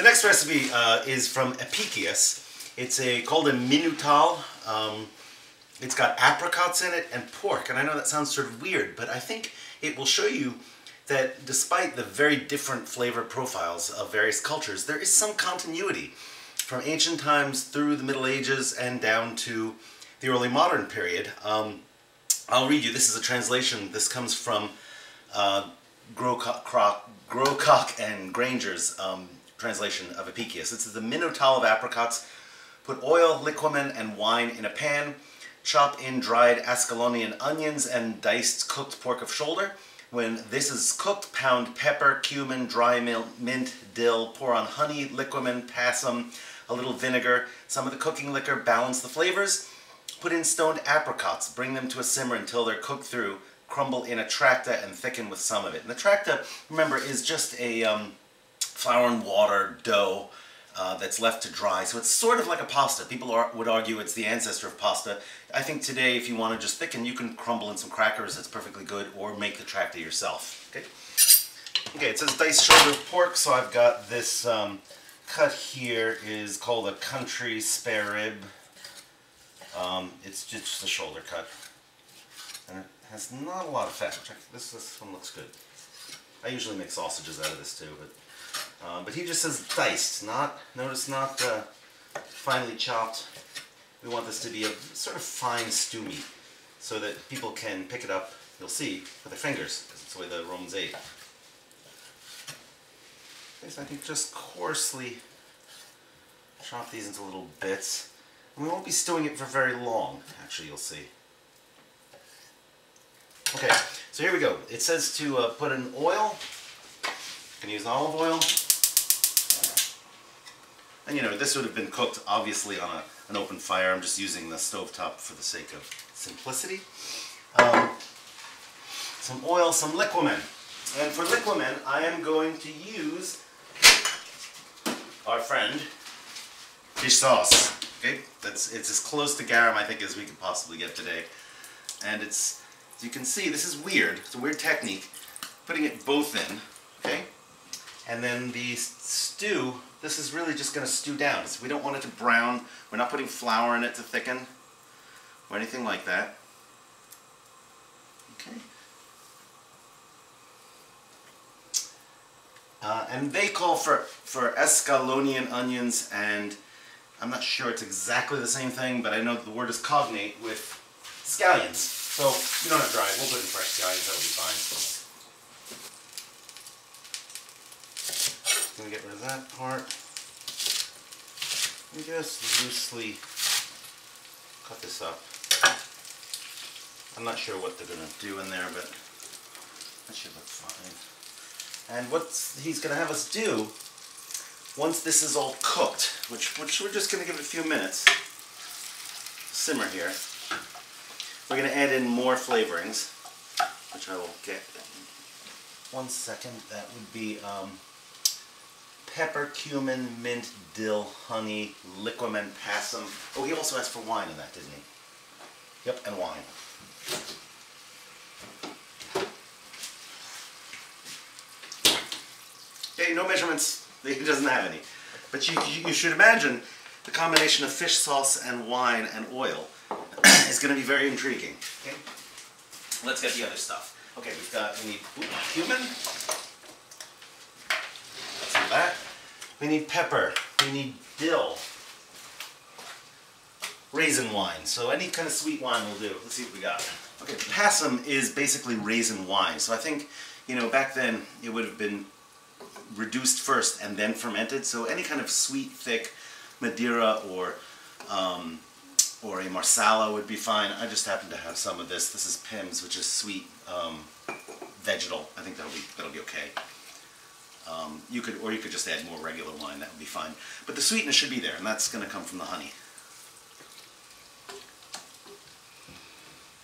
The next recipe is from Apicius. It's called a minutal. It's got apricots in it and pork, and I know that sounds sort of weird, but I think it will show you that despite the very different flavor profiles of various cultures, there is some continuity from ancient times through the Middle Ages and down to the early modern period. I'll read you. This is a translation. This comes from Grocock and Granger's translation of Apicius. It says, the minutal of apricots, put oil, liquamen, and wine in a pan, chop in dried Ascalonian onions and diced cooked pork of shoulder. When this is cooked, pound pepper, cumin, dry mint, dill, pour on honey, liquamen, passum, a little vinegar, some of the cooking liquor, balance the flavors. Put in stoned apricots, bring them to a simmer until they're cooked through, crumble in a tracta and thicken with some of it. And the tracta, remember, is just a flour and water dough that's left to dry. So it's sort of like a pasta. People would argue it's the ancestor of pasta. I think today, if you want to just thicken, you can crumble in some crackers. That's perfectly good, or make the tracta yourself. Okay. Okay. It says diced shoulder of pork. So I've got this cut here is called a country spare rib. It's just a shoulder cut, and it has not a lot of fat. Which this one looks good. I usually make sausages out of this too, but he just says diced, notice not finely chopped. We want this to be a sort of fine stew meat, so that people can pick it up, you'll see, with their fingers, because it's the way the Romans ate. Okay, so I can just coarsely chop these into little bits. And we won't be stewing it for very long, actually, you'll see. Okay, so here we go. It says to put in oil. You can use olive oil. And you know, this would have been cooked obviously on an open fire. I'm just using the stovetop for the sake of simplicity. Some oil, some liquamen. And for liquamen, I am going to use our friend fish sauce. Okay, it's as close to garum, I think, as we could possibly get today. And it's, as you can see, this is weird. It's a weird technique. Putting it both in, okay? And then the stew, this is really just going to stew down. So we don't want it to brown. We're not putting flour in it to thicken or anything like that. Okay. And they call for Ascalonian onions, and I'm not sure it's exactly the same thing, but I know the word is cognate with scallions. So you don't have to dry it. We'll put in fresh scallions. That'll be fine. I'm going to get rid of that part. And just loosely cut this up. I'm not sure what they're going to do in there, but that should look fine. And what he's going to have us do, once this is all cooked, which we're just going to give it a few minutes, simmer here, we're going to add in more flavorings, which I will get in 1 second. That would be pepper, cumin, mint, dill, honey, liquamen, passum. Oh, he also asked for wine in that, didn't he? Yep, and wine. Okay, no measurements. He doesn't have any. But you should imagine the combination of fish sauce and wine and oil is going to be very intriguing. Okay? Let's get the other stuff. Okay, we need cumin. Some of that. We need pepper. We need dill. Raisin wine. So any kind of sweet wine will do. Let's see what we got. Okay, passum is basically raisin wine. So I think, you know, back then it would have been reduced first and then fermented. So any kind of sweet, thick Madeira or a Marsala would be fine. I just happen to have some of this. This is Pimm's, which is sweet vegetal. I think that'll be okay. You could just add more regular wine. That would be fine. But the sweetness should be there, and that's going to come from the honey.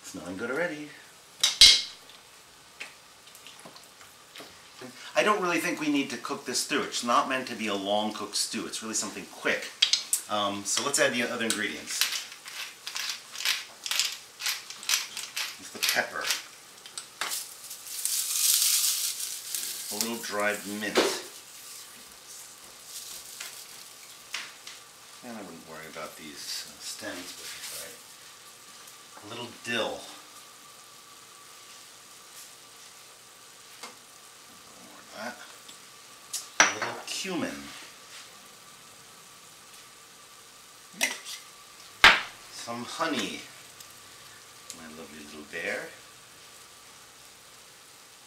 Smelling good already. I don't really think we need to cook this through. It's not meant to be a long cooked stew. It's really something quick. So let's add the other ingredients. There's the pepper. A little dried mint. And I wouldn't worry about these stems, but a little dill. More of that. A little cumin. Some honey. My lovely little bear.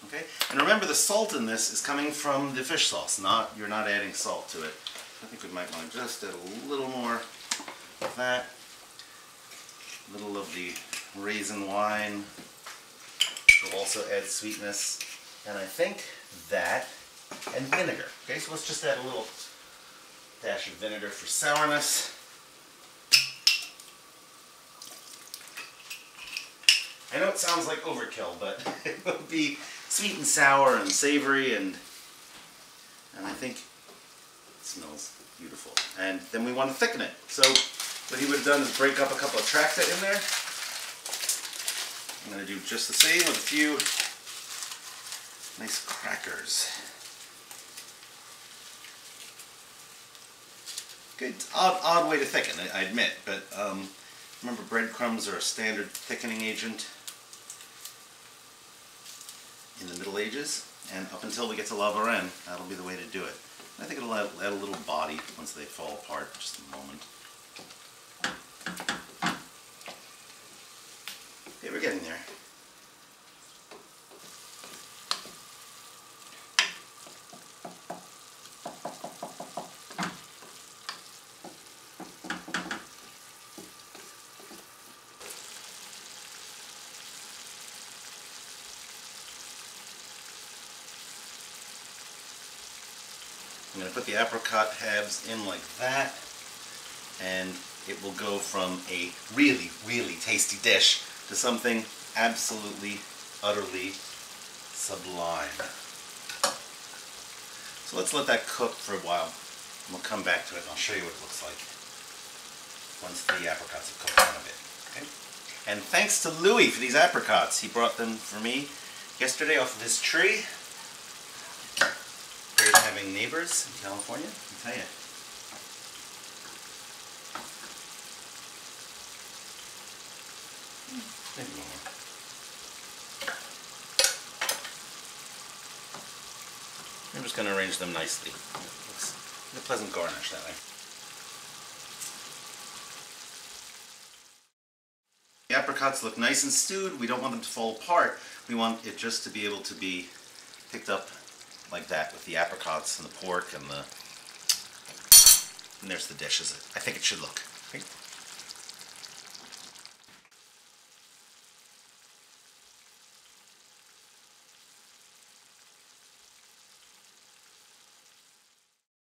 Okay, and remember the salt in this is coming from the fish sauce, you're not adding salt to it. I think we might want to just add a little more of that. A little of the raisin wine will also add sweetness. And I think that, and vinegar. Okay, so let's just add a little dash of vinegar for sourness. I know it sounds like overkill, but it will be sweet and sour and savory, and I think it smells beautiful. And then we want to thicken it. So what he would have done is break up a couple of tracta in there. I'm going to do just the same with a few nice crackers. Good, odd way to thicken, I admit, but remember breadcrumbs are a standard thickening agent in the Middle Ages, and up until we get to La Varenne, that'll be the way to do it. I think it'll add a little body once they fall apart, just a moment. Okay, we're getting there. I'm going to put the apricot halves in like that, and it will go from a really, really tasty dish to something absolutely, utterly sublime. So let's let that cook for a while, and we'll come back to it and I'll show you what it looks like once the apricots have cooked down a bit. Okay? And thanks to Louis for these apricots. He brought them for me yesterday off of his tree. Great having neighbors in California, I tell you. Maybe more. I'm just going to arrange them nicely. It looks like a pleasant garnish that way. The apricots look nice and stewed. We don't want them to fall apart. We want it just to be able to be picked up like that with the apricots and the pork and there's the dish as I think it should look. Okay.